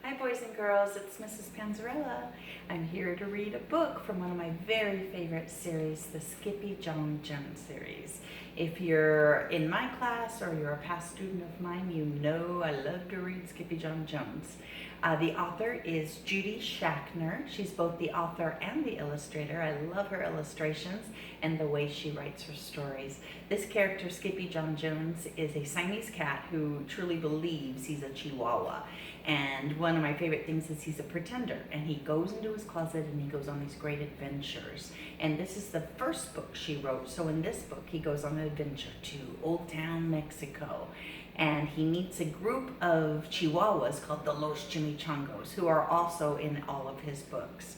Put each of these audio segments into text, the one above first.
Hi boys and girls, it's Mrs. Panzarella. I'm here to read a book from one of my very favorite series, the Skippyjon series. If you're in my class or you're a past student of mine, you know I love to read Skippyjon. The author is Judy Schachner. She's both the author and the illustrator. I love her illustrations and the way she writes her stories. This character, Skippyjon, is a Siamese cat who truly believes he's a Chihuahua. And one of my favorite things is he's a pretender, and he goes into his closet and he goes on these great adventures. And this is the first book she wrote. So in this book, he goes on an adventure to Old Town Mexico, and he meets a group of Chihuahuas called the Los Chimichangos, who are also in all of his books.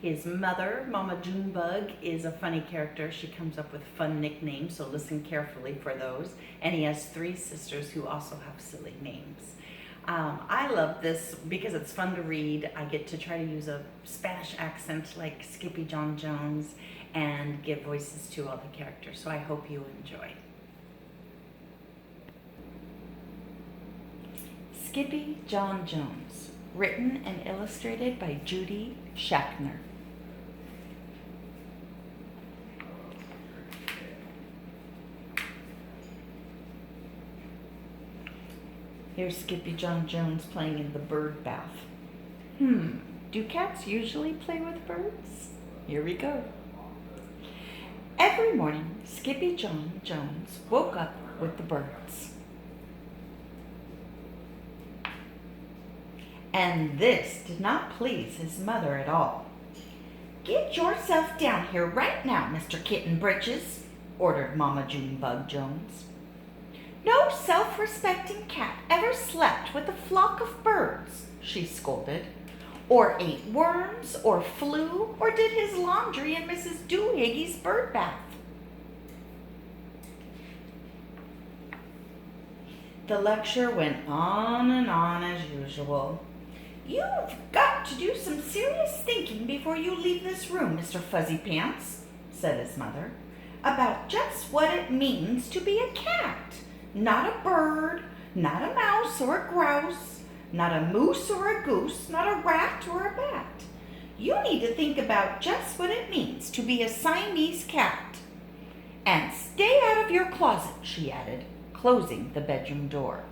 His mother, Mama Junebug, is a funny character. She comes up with fun nicknames, so listen carefully for those. And he has 3 sisters who also have silly names. I love this because it's fun to read. I get to try to use a Spanish accent like Skippyjon and give voices to all the characters, so I hope you enjoy. Skippyjon, written and illustrated by Judy Schachner. Here's Skippyjon playing in the bird bath. Do cats usually play with birds? Here we go. Every morning, Skippyjon woke up with the birds. And this did not please his mother at all. "Get yourself down here right now, Mr. Kitten Britches," ordered Mama Junebug Jones. "No self-respecting cat ever slept with a flock of birds," she scolded, "or ate worms, or flew, or did his laundry in Mrs. Doohiggy's bird bath." The lecture went on and on as usual. "You've got to do some serious thinking before you leave this room, Mr. Fuzzy Pants," said his mother, "about just what it means to be a cat. Not a bird, not a mouse or a grouse, not a moose or a goose, not a rat or a bat. You need to think about just what it means to be a Siamese cat. And stay out of your closet," she added, closing the bedroom door.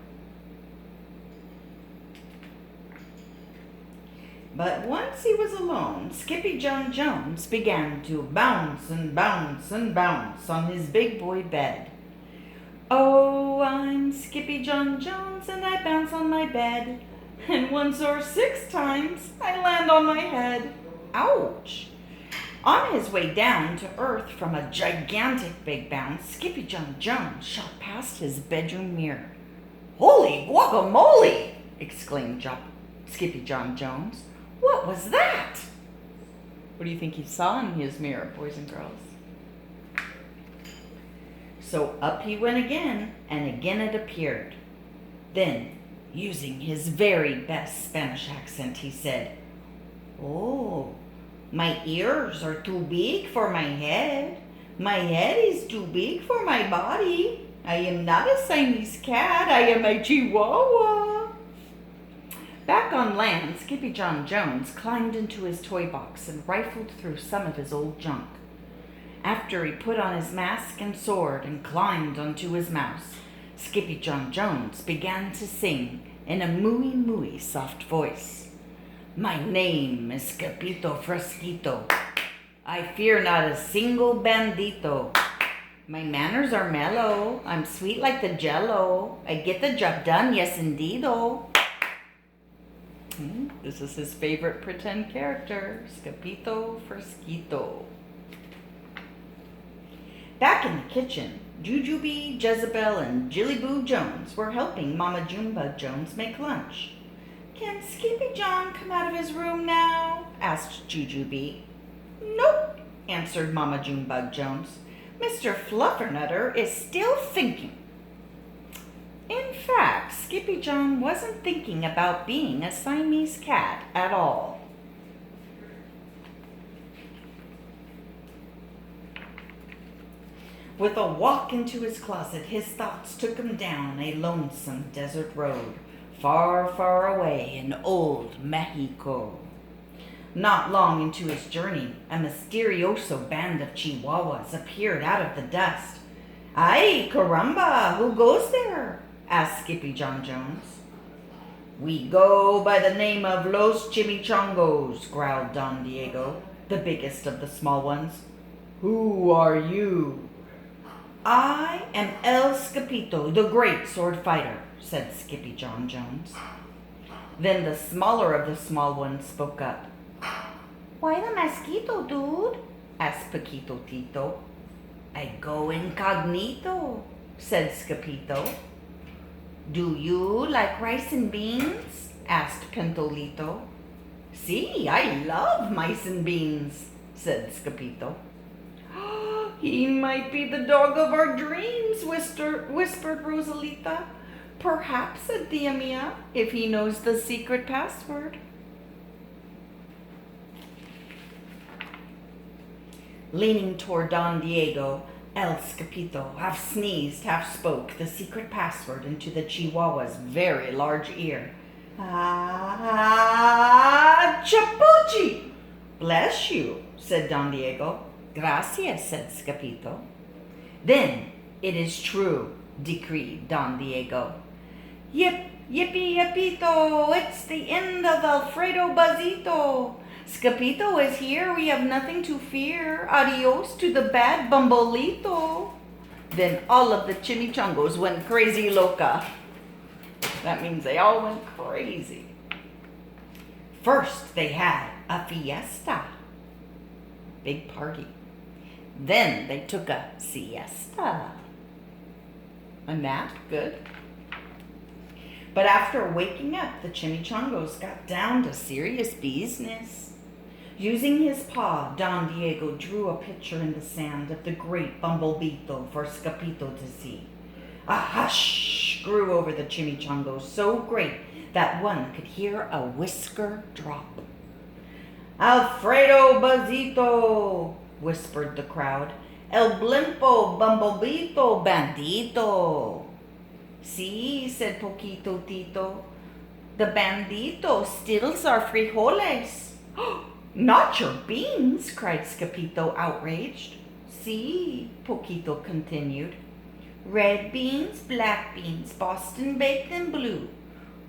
But once he was alone, Skippyjon began to bounce and bounce and bounce on his big boy bed. "Oh, I'm Skippyjon and I bounce on my bed, and once or 6 times I land on my head. Ouch!" On his way down to earth from a gigantic big bounce, Skippyjon shot past his bedroom mirror. "Holy guacamole!" exclaimed Skippyjon. "What was that?" What do you think he saw in his mirror, boys and girls? So up he went again, and again it appeared. Then, using his very best Spanish accent, he said, "Oh, my ears are too big for my head. My head is too big for my body. I am not a Siamese cat. I am a Chihuahua." Back on land, Skippyjon climbed into his toy box and rifled through some of his old junk. After he put on his mask and sword and climbed onto his mouse, Skippyjon began to sing in a mooey soft voice. "My name is Scapito Fresquito. I fear not a single bandito. My manners are mellow. I'm sweet like the jello. I get the job done, yes indeedo." This is his favorite pretend character, Scapito Fresquito. Back in the kitchen, Jujubee, Jezebel, and Jillyboo Jones were helping Mama Junebug make lunch. "Can Skippyjon come out of his room now?" asked Jujubee. "Nope," answered Mama Junebug. "Mr. Fluffernutter is still thinking." In fact, Skippyjon wasn't thinking about being a Siamese cat at all. With a walk into his closet, his thoughts took him down a lonesome desert road, far, far away in old Mexico. Not long into his journey, a mysterioso band of Chihuahuas appeared out of the dust. "Ay, caramba, who goes there?" asked Skippyjon Jones. "We go by the name of Los Chimichangos," growled Don Diego, the biggest of the small ones. "Who are you?" "I am El Skippito, the great sword fighter," said Skippyjon Jones. Then the smaller of the small ones spoke up. "Why the mosquito, dude?" asked Paquito Tito. "I go incognito," said Skippito. "Do you like rice and beans?" asked Pentolito. "See, I love mice and beans," said Skippito. "He might be the dog of our dreams," whispered Rosalita. "Perhaps," said Tia Mia, "if he knows the secret password." Leaning toward Don Diego, El Skippito half sneezed, half spoke the secret password into the Chihuahua's very large ear. "Ah, Chapuchi!" "Bless you," said Don Diego. "Gracias," said Skippito. "Then it is true," decreed Don Diego. Yippee yippito, it's the end of Alfredo Bazito. Skippito is here, we have nothing to fear. Adios to the bad Bumbolito." Then all of the chimichangos went crazy loca. That means they all went crazy. First they had a fiesta, big party. Then they took a siesta, a nap, good. But after waking up, the chimichangos got down to serious business. Using his paw, Don Diego drew a picture in the sand of the great Bumblebito for Skippito to see. A hush grew over the chimichangos, so great that one could hear a whisker drop. "Alfredo Bazito," whispered the crowd. "El blimpo Bumblebito bandito." "See," said Poquito Tito, "the bandito steals our frijoles." "Not your beans," cried Skippito, outraged. "See," Poquito continued, "red beans, black beans, Boston baked and blue,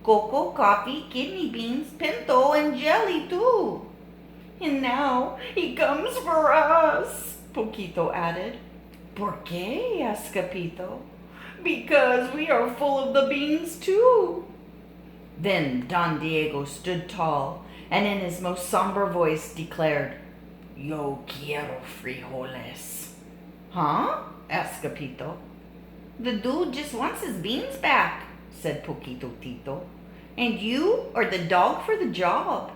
cocoa, coffee, kidney beans, pinto, and jelly too." "And now he comes for us," Poquito added. "Por qué?" asked Skippito. "Because we are full of the beans too." Then Don Diego stood tall and in his most somber voice declared, "Yo quiero frijoles." "Huh?" asked Skippito. "The dude just wants his beans back," said Poquito Tito. "And you are the dog for the job."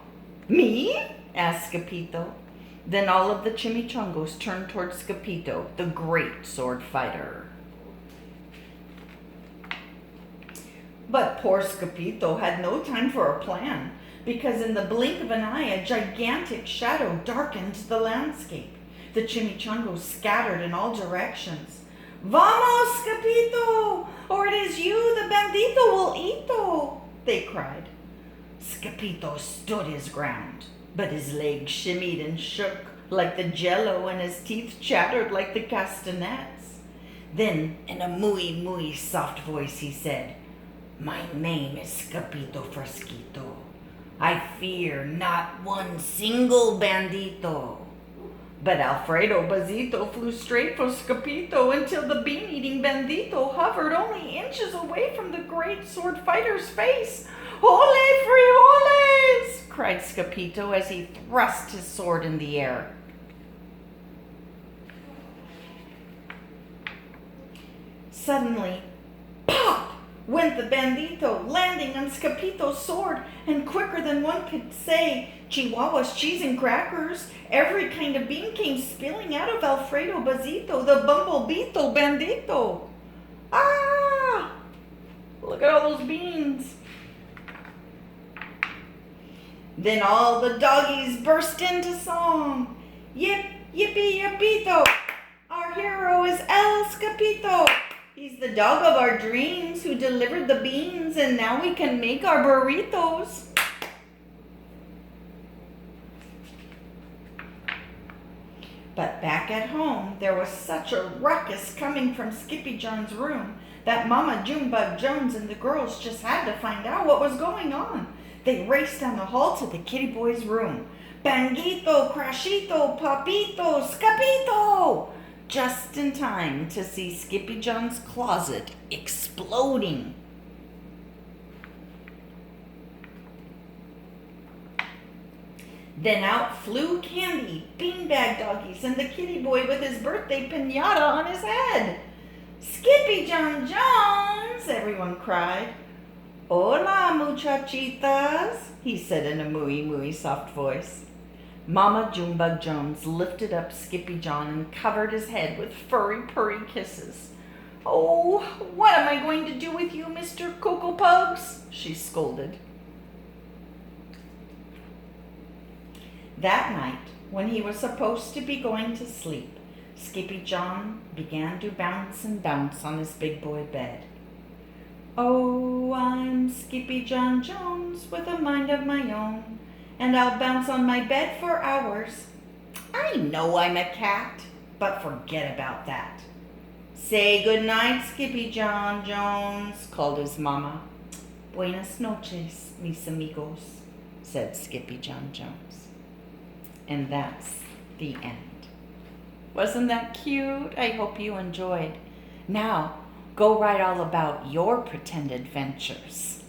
"Me?" asked Skippito. Then all of the chimichangos turned toward Skippito, the great sword fighter. But poor Skippito had no time for a plan, because in the blink of an eye, a gigantic shadow darkened the landscape. The chimichangos scattered in all directions. "Vamos, Skippito, or it is you the bandito will eato," they cried. Skippito stood his ground, but his legs shimmied and shook like the jello and his teeth chattered like the castanets. Then, in a muy soft voice, he said, "My name is Skippito Fresquito. I fear not one single bandito." But Alfredo Bazito flew straight for Skippito until the bean-eating bandito hovered only inches away from the great sword fighter's face. "Ole frijoles!" cried Skippito as he thrust his sword in the air. Suddenly, pop! went the bandito, landing on Skippito's sword, and quicker than one could say Chihuahua's cheese and crackers, every kind of bean came spilling out of Alfredo Bazito, the Bumblebito bandito. Ah! Look at all those beans. Then all the doggies burst into song. Yip, yippee, yippito. Our hero is El Skippito. He's the dog of our dreams who delivered the beans, and now we can make our burritos. But back at home, there was such a ruckus coming from Skippyjon's room that Mama Junebug Jones and the girls just had to find out what was going on. They raced down the hall to the kitty boy's room. Banguito, Crashito, Papito, Scapito! Just in time to see Skippyjon's closet exploding. Then out flew Candy, beanbag doggies, and the kitty boy with his birthday piñata on his head. Skippyjon Jones, everyone cried. Hola, muchachitas, he said in a mooey soft voice. Mama Junebug Jones lifted up Skippyjon and covered his head with furry purry kisses. Oh, what am I going to do with you, Mr. Cocoa Pugs? She scolded. That night, when he was supposed to be going to sleep, Skippyjon began to bounce and bounce on his big boy bed. Oh, I'm Skippyjon Jones with a mind of my own, and I'll bounce on my bed for hours. I know I'm a cat, but forget about that. Say good night, Skippyjon Jones, called his mama. Buenas noches, mis amigos, said Skippyjon Jones. And that's the end. Wasn't that cute? I hope you enjoyed. Now, go write all about your pretend adventures.